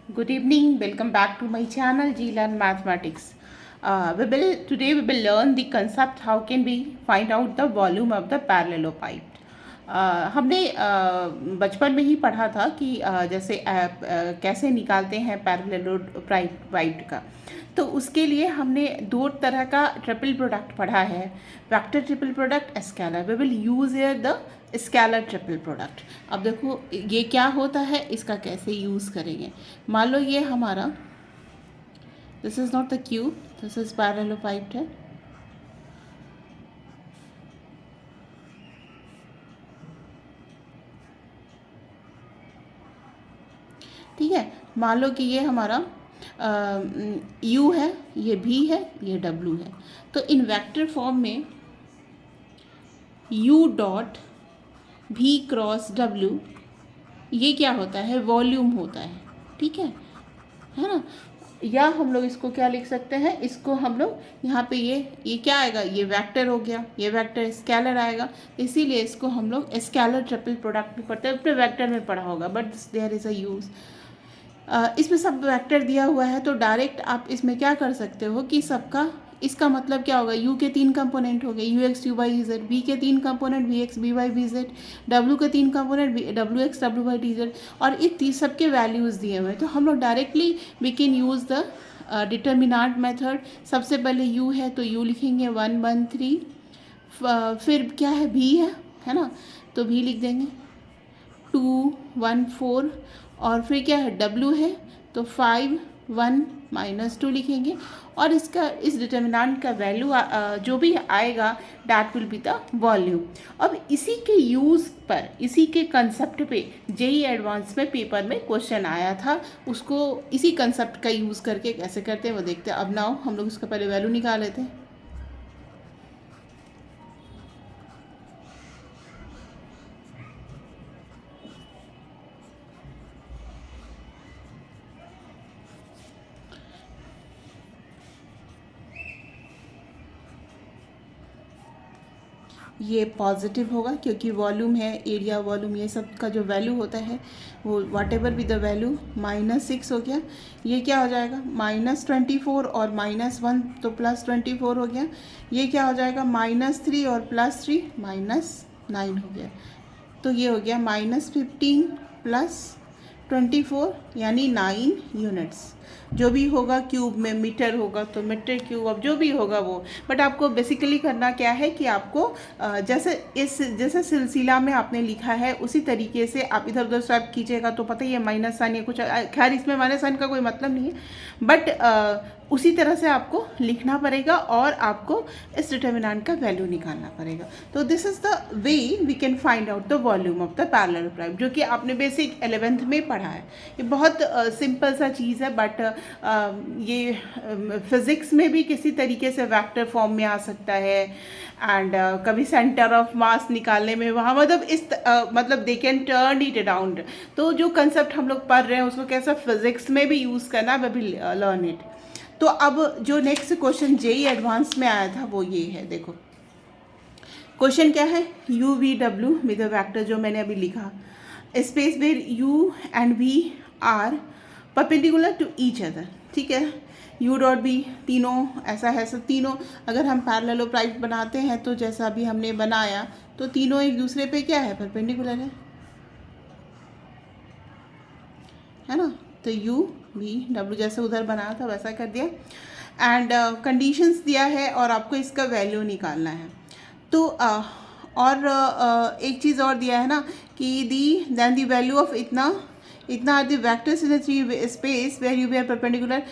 Good evening. Welcome back to my channel G Learn Mathematics. Today we will learn the concept how can we find out the volume of the parallelepiped. हमने बचपन में ही पढ़ा था कि जैसे कैसे निकालते हैं पैरेललोपाइड का। तो उसके लिए हमने दो तरह का ट्रिपल प्रोडक्ट पढ़ा है, vector triple product, scalar. We will use here the scalar triple product. अब देखो ये क्या होता है, इसका कैसे यूज़ करेंगे। मान लो ये हमारा this is not the cube, this is parallelepiped है। ठीक है, मान लो कि ये हमारा u है, ये v है, ये w है। तो इन वेक्टर फॉर्म में u dot v cross w ये क्या होता है, वॉल्यूम होता है। ठीक है ना। या हम लोग इसको क्या लिख सकते हैं, इसको हम लोग यहाँ पे ये क्या आएगा, ये वेक्टर हो गया, ये वेक्टर स्केलर आएगा। इसीलिए इसको हम लोग स्केलर ट्रिपल प्रोडक्ट भी पढ़ते हैं। अपने वेक्टर में पढ़ा होगा, but there is a use. इसमें सब वेक्टर दिया हुआ है, तो डायरेक्ट आप इसमें क्या कर सकते हो कि सबका इसका मतलब क्या होगा, u के 3 कंपोनेंट हो गए, you x you Y Z, v के 3 component we x we why V Z, w के 3 component W x W Y D Z, और इस सबके वैल्यूज़ दिए हुए हैं। तो हम लोग directly we can use the determinant method. सबसे पहले u है तो u लिखेंगे 1 1 3, फिर क्या है v है ना, तो v लिख देंगे 2 1 4, और फिर क्या है w है तो 5 1 -2 लिखेंगे। और इसका इस डिटर्मिनेंट का वैल्यू जो भी आएगा that will be the volume. अब इसी के यूज़ पर, इसी के कंसेप्ट पे जेई एडवांस में पेपर में क्वेश्चन आया था। उसको इसी कंसेप्ट का यूज़ करके कैसे करते हैं वो देखते हैं। अब नाउ हम लोग इसका पहले वैल्यू निकाल लेते हैं। ये पॉजिटिव होगा क्योंकि वॉल्यूम है, एरिया वॉल्यूम ये सब का जो वैल्यू होता है वो वाट एवर बी द वैल्यू -6 हो गया। ये क्या हो जाएगा -24 और -1 तो +24 हो गया। ये क्या हो जाएगा -3 और +3 -9 हो गया। तो ये हो गया -15 +24 यानी 9 यूनिट्स। जो भी होगा क्यूब में, मीटर होगा तो मीटर क्यूब, अब जो भी होगा वो। बट आपको बेसिकली करना क्या है कि आपको जैसे सिलसिला में आपने लिखा है उसी तरीके से आप इधर उधर स्वैप कीजिएगा। तो पता ही है माइनस साइन या कुछ, खैर इसमें माइनस साइन का कोई मतलब नहीं है, बट उसी तरह से आपको लिखना पड़ेगा और आपको इस डिटर्मिनेंट का वैल्यू निकालना पड़ेगा। तो this is the way we can find out the volume of the parallelepiped, जो कि आपने बेसिक 11th में पढ़ा है। ये बहुत सिंपल सा चीज़ है, बट ये फिज़िक्स में भी किसी तरीके से वेक्टर फॉर्म में आ सकता है। एंड कभी सेंटर ऑफ मास निकालने में वहाँ मतलब they can turn it around. तो जो कंसेप्ट हम लोग पढ़ रहे हैं उसको कैसा फिज़िक्स में भी यूज़ करना, वे भी लर्न इट। तो अब जो नेक्स्ट क्वेश्चन जेई एडवांस में आया था वो ये है। देखो क्वेश्चन क्या है, यू वी डब्ल्यू विद द वेक्टर जो मैंने अभी लिखा, space where u and v are perpendicular to each other. ठीक है, यू डॉट बी तीनों ऐसा है, सब तीनों अगर हम पैरेललोपाइड बनाते हैं तो जैसा अभी हमने बनाया तो तीनों एक दूसरे पे क्या है, परपेंडिकुलर है ना। तो यू वी डब्ल्यू जैसे उधर बनाया था वैसा कर दिया। एंड कंडीशंस दिया है और आपको इसका वैल्यू निकालना है। तो और एक चीज़ और दिया है ना कि देन द वैल्यू ऑफ इतना are the vectors in the three space where u v are perpendicular